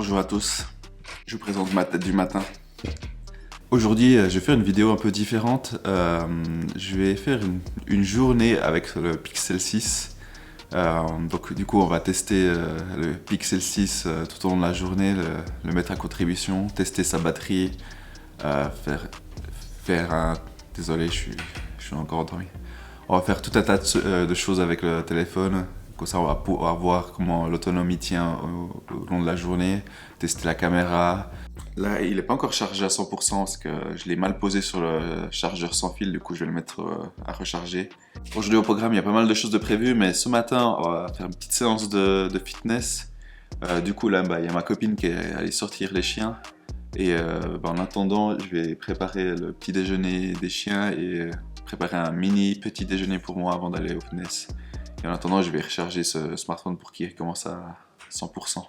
Bonjour à tous, je vous présente ma tête du matin. Aujourd'hui, je vais faire une vidéo un peu différente. Je vais faire une journée avec le Pixel 6. Donc du coup, on va tester le Pixel 6 tout au long de la journée, le mettre à contribution, tester sa batterie, faire un... Désolé, je suis encore endormi. On va faire tout un tas de choses avec le téléphone. Comme ça, on va pouvoir voir comment l'autonomie tient au long de la journée, tester la caméra. Là, il n'est pas encore chargé à 100% parce que je l'ai mal posé sur le chargeur sans fil, du coup je vais le mettre à recharger. Aujourd'hui au programme, il y a pas mal de choses de prévues, mais ce matin, on va faire une petite séance de fitness. Du coup, là, il y a ma copine qui est allée sortir les chiens. Et en attendant, je vais préparer le petit déjeuner des chiens et préparer un mini petit déjeuner pour moi avant d'aller au fitness. Et en attendant, je vais recharger ce smartphone pour qu'il recommence à 100%.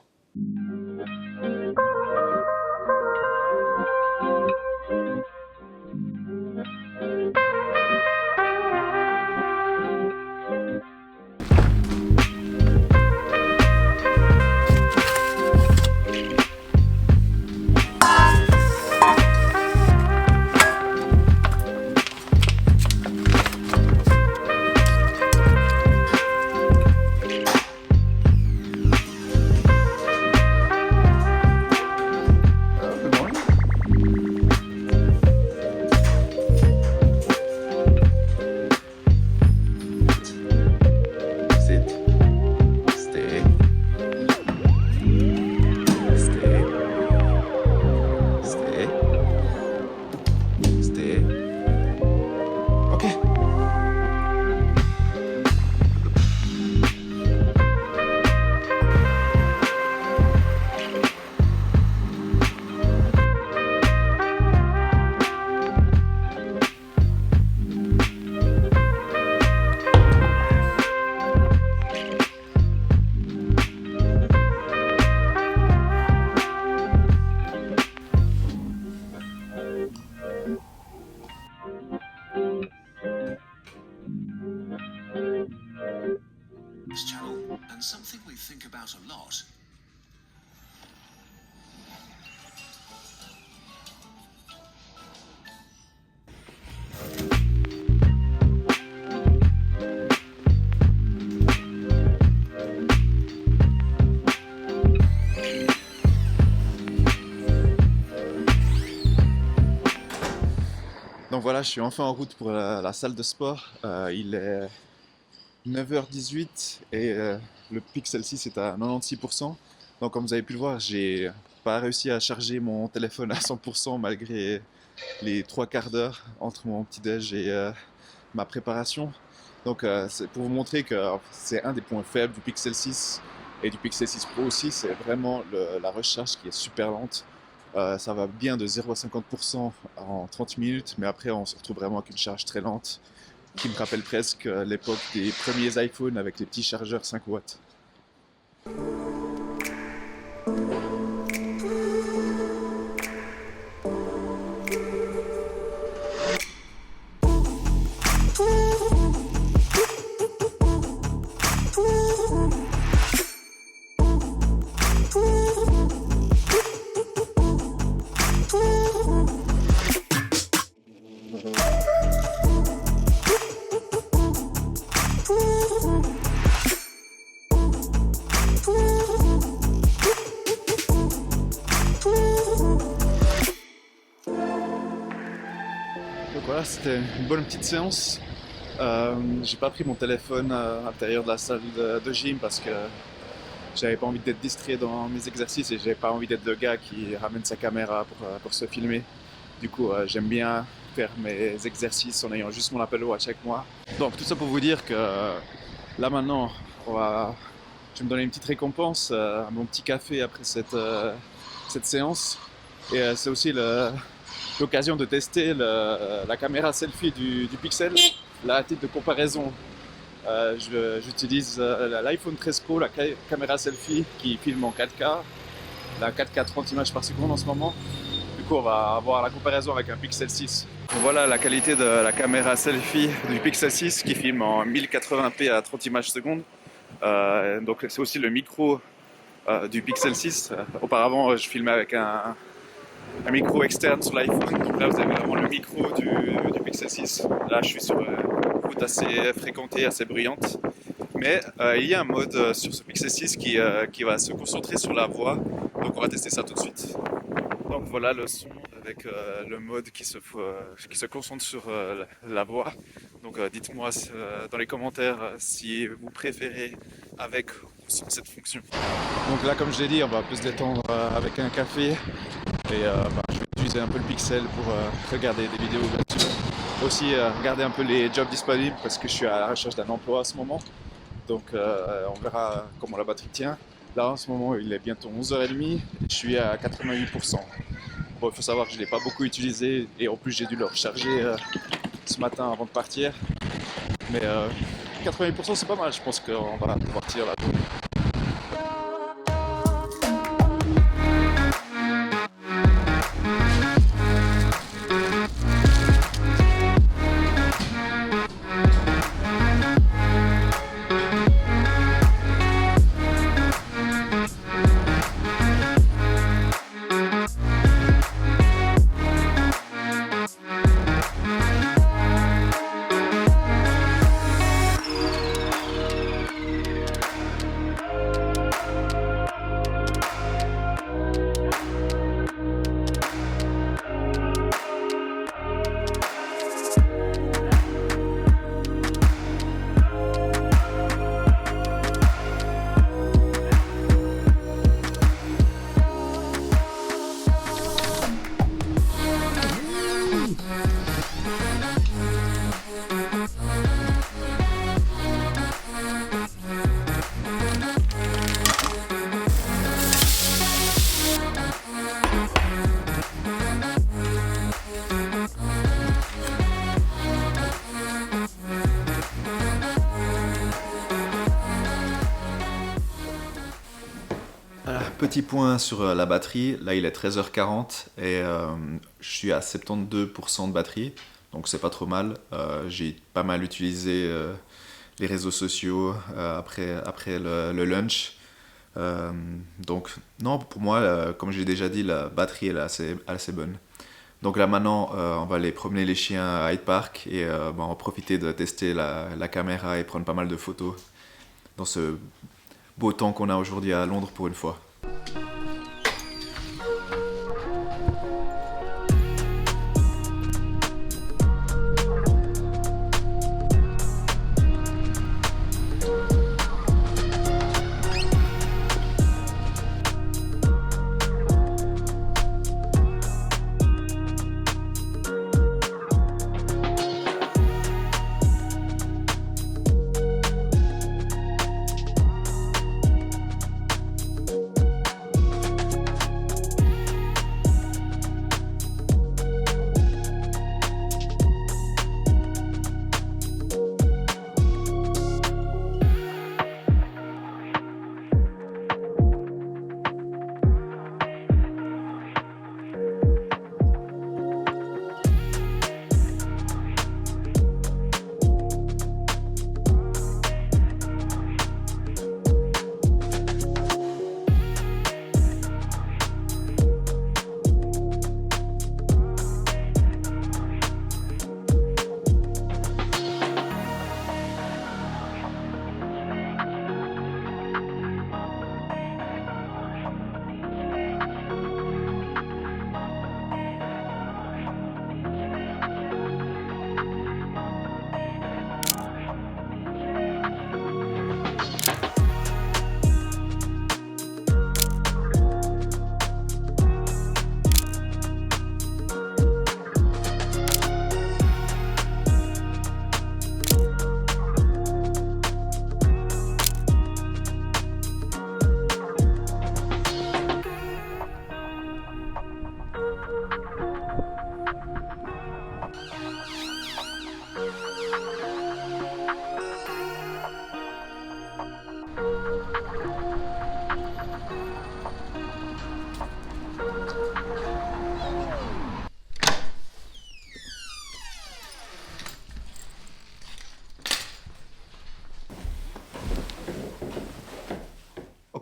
This channel and something we think about a lot. Donc voilà, je suis enfin en route pour la salle de sport. Il est 9h18 et le Pixel 6 est à 96%. Donc comme vous avez pu le voir, j'ai pas réussi à charger mon téléphone à 100% malgré les 3/4 d'heure entre mon petit-déj et ma préparation. Donc c'est pour vous montrer que c'est un des points faibles du Pixel 6 et du Pixel 6 Pro aussi, c'est vraiment la recharge qui est super lente. Ça va bien de 0 à 50% en 30 minutes, mais après on se retrouve vraiment avec une charge très lente qui me rappelle presque l'époque des premiers iPhones avec les petits chargeurs 5 watts. Donc voilà, c'était une bonne petite séance. J'ai pas pris mon téléphone à l'intérieur de la salle de gym parce que j'avais pas envie d'être distrait dans mes exercices et j'avais pas envie d'être le gars qui ramène sa caméra pour se filmer. Du coup, j'aime bien faire mes exercices en ayant juste mon Apple Watch avec moi. Donc tout ça pour vous dire que là maintenant, je vais me donner une petite récompense, mon petit café après cette séance. Et c'est aussi l'occasion de tester la caméra selfie du Pixel. Là, à titre de comparaison, j'utilise l'iPhone 13 Pro, la caméra selfie qui filme en 4K, la 4K 30 images par seconde en ce moment. Du coup, on va avoir la comparaison avec un Pixel 6. Voilà la qualité de la caméra selfie du Pixel 6 qui filme en 1080p à 30 images secondes. Donc c'est aussi le micro du Pixel 6. Auparavant, je filmais avec un micro externe sur l'iPhone. Donc là, vous avez vraiment le micro du Pixel 6. Là, je suis sur une route assez fréquentée, assez bruyante. Mais il y a un mode sur ce Pixel 6 qui va se concentrer sur la voix. Donc on va tester ça tout de suite. Donc voilà le son avec le mode qui se concentre sur la voix. Donc dites-moi dans les commentaires si vous préférez avec ou sans cette fonction. Donc là, comme je l'ai dit, on va un peu se détendre avec un café. Et je vais utiliser un peu le Pixel pour regarder des vidéos, bien sûr. Aussi regarder un peu les jobs disponibles parce que je suis à la recherche d'un emploi à ce moment. Donc on verra comment la batterie tient. Là en ce moment il est bientôt 11h30, je suis à 88%. Bon, il faut savoir que je ne l'ai pas beaucoup utilisé et en plus j'ai dû le recharger ce matin avant de partir. Mais 88% c'est pas mal, je pense qu'on va pouvoir tirer la journée. Petit point sur la batterie, là il est 13h40 et je suis à 72% de batterie, donc c'est pas trop mal. J'ai pas mal utilisé les réseaux sociaux après le lunch. Donc non, pour moi, comme j'ai déjà dit, la batterie elle est assez bonne. Donc là maintenant, on va aller promener les chiens à Hyde Park et on va profiter de tester la caméra et prendre pas mal de photos dans ce beau temps qu'on a aujourd'hui à Londres pour une fois.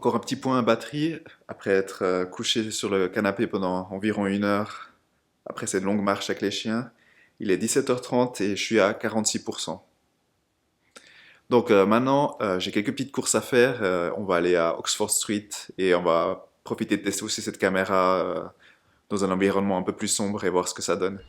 Encore un petit point à batterie, après être couché sur le canapé pendant environ 1 heure, après cette longue marche avec les chiens. Il est 17h30 et je suis à 46%. Donc maintenant, j'ai quelques petites courses à faire. On va aller à Oxford Street et on va profiter de tester aussi cette caméra dans un environnement un peu plus sombre et voir ce que ça donne.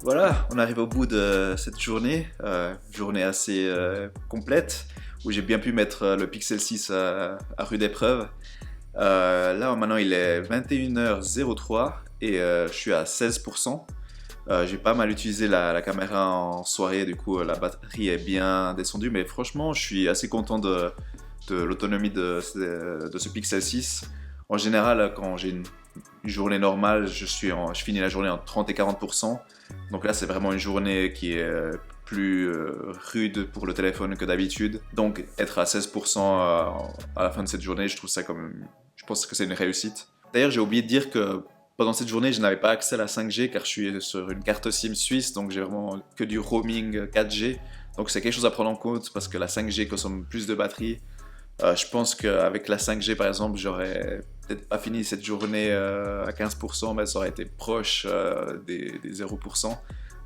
Voilà, on arrive au bout de cette journée, journée assez complète, où j'ai bien pu mettre le Pixel 6 à rude épreuve. Là maintenant il est 21h03 et je suis à 16%. J'ai pas mal utilisé la caméra en soirée, du coup la batterie est bien descendue, mais franchement je suis assez content de l'autonomie de ce Pixel 6. En général, quand j'ai une journée normale, je finis la journée en 30 et 40%. Donc là, c'est vraiment une journée qui est plus rude pour le téléphone que d'habitude. Donc être à 16% à la fin de cette journée, je pense que c'est une réussite. D'ailleurs, j'ai oublié de dire que pendant cette journée, je n'avais pas accès à la 5G car je suis sur une carte SIM suisse, donc j'ai vraiment que du roaming 4G. Donc c'est quelque chose à prendre en compte parce que la 5G consomme plus de batterie. Je pense qu'avec la 5G par exemple, j'aurais peut-être pas fini cette journée à 15%, mais ça aurait été proche des 0%.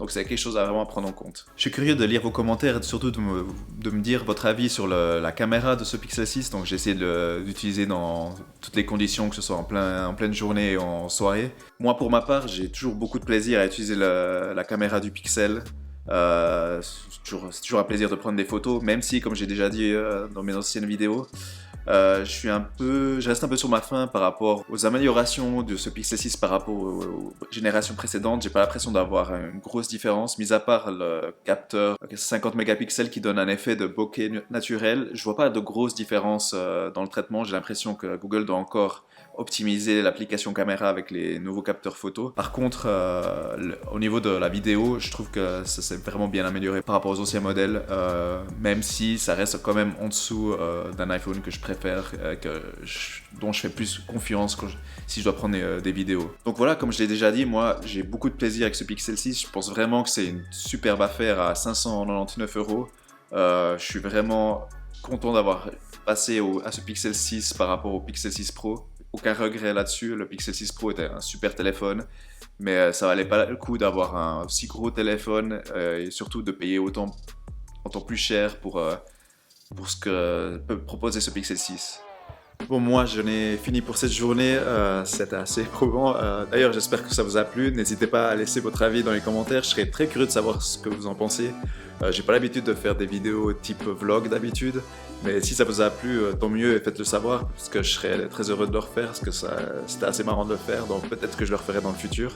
Donc c'est quelque chose à vraiment prendre en compte. Je suis curieux de lire vos commentaires et surtout de me dire votre avis sur la caméra de ce Pixel 6. Donc j'ai essayé d'utiliser dans toutes les conditions, que ce soit en pleine journée et en soirée. Moi pour ma part, j'ai toujours beaucoup de plaisir à utiliser la caméra du Pixel. C'est toujours un plaisir de prendre des photos, même si, comme j'ai déjà dit dans mes anciennes vidéos, je reste un peu sur ma faim par rapport aux améliorations de ce Pixel 6 par rapport aux générations précédentes. J'ai pas l'impression d'avoir une grosse différence, mis à part le capteur 50 mégapixels qui donne un effet de bokeh naturel. Je vois pas de grosse différence dans le traitement. J'ai l'impression que Google doit encore optimiser l'application caméra avec les nouveaux capteurs photo. Par contre, au niveau de la vidéo, je trouve que ça s'est vraiment bien amélioré par rapport aux anciens modèles, même si ça reste quand même en dessous d'un iPhone que je préfère, dont je fais plus confiance si je dois prendre des vidéos. Donc voilà, comme je l'ai déjà dit, moi j'ai beaucoup de plaisir avec ce Pixel 6. Je pense vraiment que c'est une superbe affaire à 599 €. Je suis vraiment content d'avoir passé à ce Pixel 6 par rapport au Pixel 6 Pro. Aucun regret là-dessus, le Pixel 6 Pro était un super téléphone, mais ça valait pas le coup d'avoir un si gros téléphone et surtout de payer autant plus cher pour ce que peut proposer ce Pixel 6. Bon, moi j'en ai fini pour cette journée, c'était assez éprouvant. D'ailleurs, j'espère que ça vous a plu. N'hésitez pas à laisser votre avis dans les commentaires, je serais très curieux de savoir ce que vous en pensez. J'ai pas l'habitude de faire des vidéos type vlog d'habitude, mais si ça vous a plu, tant mieux et faites-le savoir, parce que je serais très heureux de le refaire, parce que c'était assez marrant de le faire, donc peut-être que je le referai dans le futur.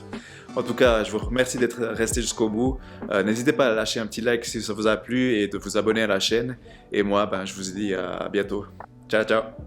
En tout cas, je vous remercie d'être resté jusqu'au bout. N'hésitez pas à lâcher un petit like si ça vous a plu et de vous abonner à la chaîne. Et moi, je vous dis à bientôt. Ciao, ciao!